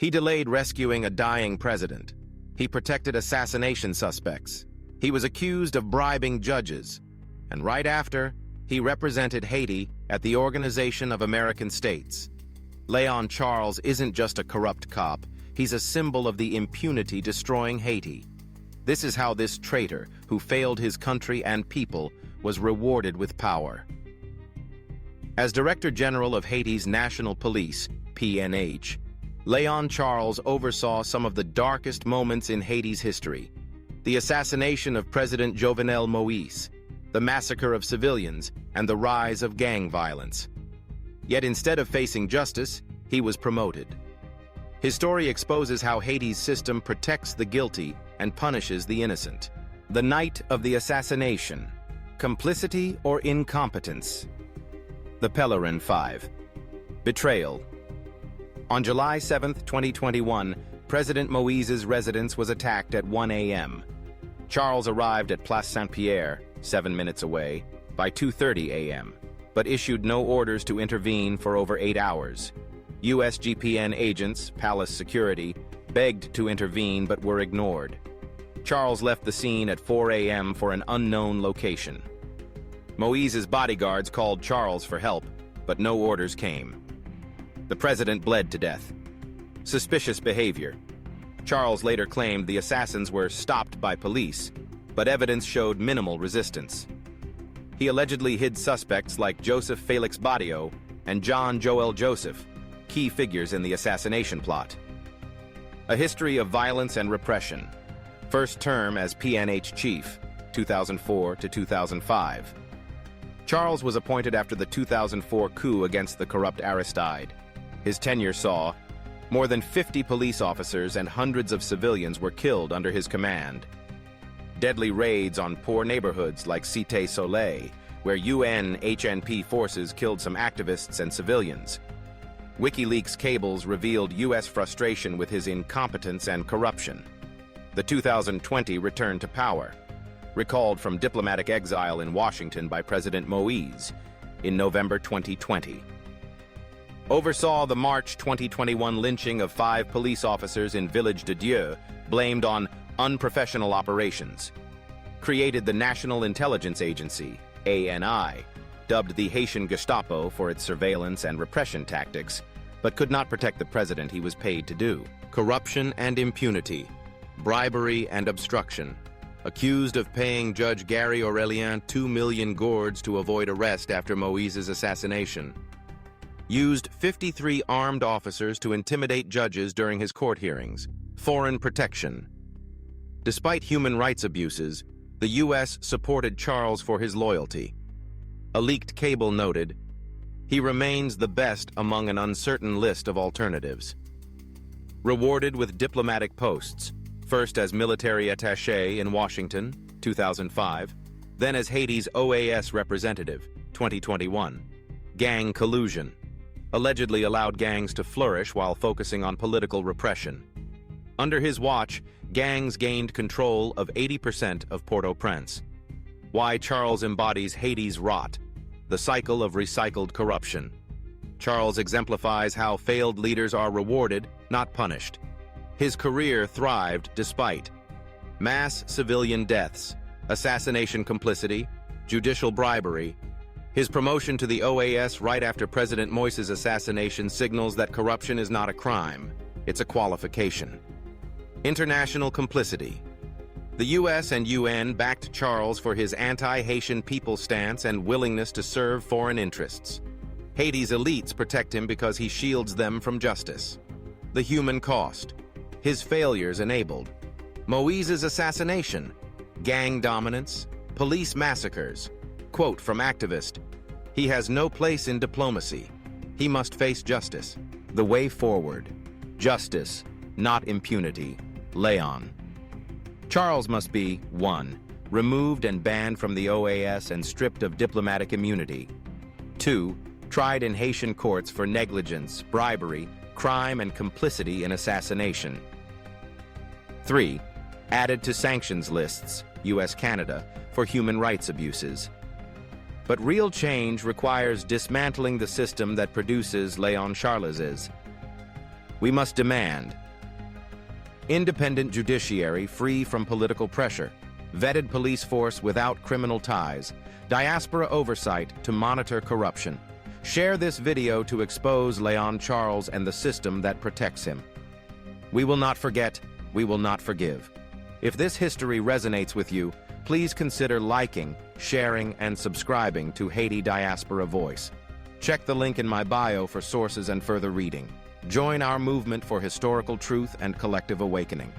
He delayed rescuing a dying president. He protected assassination suspects. He was accused of bribing judges. And right after, he represented Haiti at the Organization of American States. Léon Charles isn't just a corrupt cop. He's a symbol of the impunity destroying Haiti. This is how this traitor, who failed his country and people, was rewarded with power. As Director General of Haiti's National Police, PNH, Léon Charles oversaw some of the darkest moments in Haiti's history: the assassination of President Jovenel Moïse, the massacre of civilians, and the rise of gang violence. Yet instead of facing justice, he was promoted. His story exposes how Haiti's system protects the guilty and punishes the innocent. The night of the assassination: complicity or incompetence? The Pèlerin 5. Betrayal. On July 7, 2021, President Moïse's residence was attacked at 1 a.m. Charles arrived at Place Saint-Pierre, 7 minutes away, by 2:30 a.m., but issued no orders to intervene for over 8 hours. USGPN agents, Palace Security, begged to intervene but were ignored. Charles left the scene at 4 a.m. for an unknown location. Moïse's bodyguards called Charles for help, but no orders came. The president bled to death. Suspicious behavior. Charles later claimed the assassins were stopped by police, but evidence showed minimal resistance. He allegedly hid suspects like Joseph Felix Badio and John Joel Joseph, key figures in the assassination plot. A history of violence and repression. First term as PNH chief, 2004 to 2005. Charles was appointed after the 2004 coup against the corrupt Aristide. His tenure saw more than 50 police officers and hundreds of civilians were killed under his command. Deadly raids on poor neighborhoods like Cité Soleil, where UN HNP forces killed some activists and civilians. WikiLeaks cables revealed U.S. frustration with his incompetence and corruption. The 2020 return to power, recalled from diplomatic exile in Washington by President Moïse in November 2020. Oversaw the March 2021 lynching of 5 police officers in Village de Dieu, blamed on unprofessional operations. Created the National Intelligence Agency, ANI, dubbed the Haitian Gestapo for its surveillance and repression tactics, but could not protect the president he was paid to do. Corruption and impunity, bribery and obstruction. Accused of paying Judge Gary Aurelien 2 million gourds to avoid arrest after Moïse's assassination. Used 53 armed officers to intimidate judges during his court hearings. Foreign protection. Despite human rights abuses, the U.S. supported Charles for his loyalty. A leaked cable noted, "He remains the best among an uncertain list of alternatives." Rewarded with diplomatic posts, first as military attaché in Washington, 2005, then as Haiti's OAS representative, 2021. Gang collusion. Allegedly allowed gangs to flourish while focusing on political repression. Under his watch, gangs gained control of 80% of Port-au-Prince. Why Charles embodies Haiti's rot, the cycle of recycled corruption. Charles exemplifies how failed leaders are rewarded, not punished. His career thrived despite mass civilian deaths, assassination complicity, judicial bribery. His promotion to the OAS right after President Moïse's assassination signals that corruption is not a crime, it's a qualification. International complicity. The U.S. and UN backed Charles for his anti-Haitian people stance and willingness to serve foreign interests. Haiti's elites protect him because he shields them from justice. The human cost. His failures enabled Moïse's assassination, gang dominance, police massacres. Quote from activist, "He has no place in diplomacy. He must face justice. The way forward. Justice, not impunity. Léon." Charles must be 1. Removed and banned from the OAS and stripped of diplomatic immunity. 2. Tried in Haitian courts for negligence, bribery, crime, and complicity in assassination. 3. Added to sanctions lists, US-Canada, for human rights abuses. But real change requires dismantling the system that produces Léon Charleses. We must demand independent judiciary free from political pressure, vetted police force without criminal ties, diaspora oversight to monitor corruption. Share this video to expose Léon Charles and the system that protects him. We will not forget, we will not forgive. If this history resonates with you, please consider liking, sharing, and subscribing to Haiti Diaspora Voice. Check the link in my bio for sources and further reading. Join our movement for historical truth and collective awakening.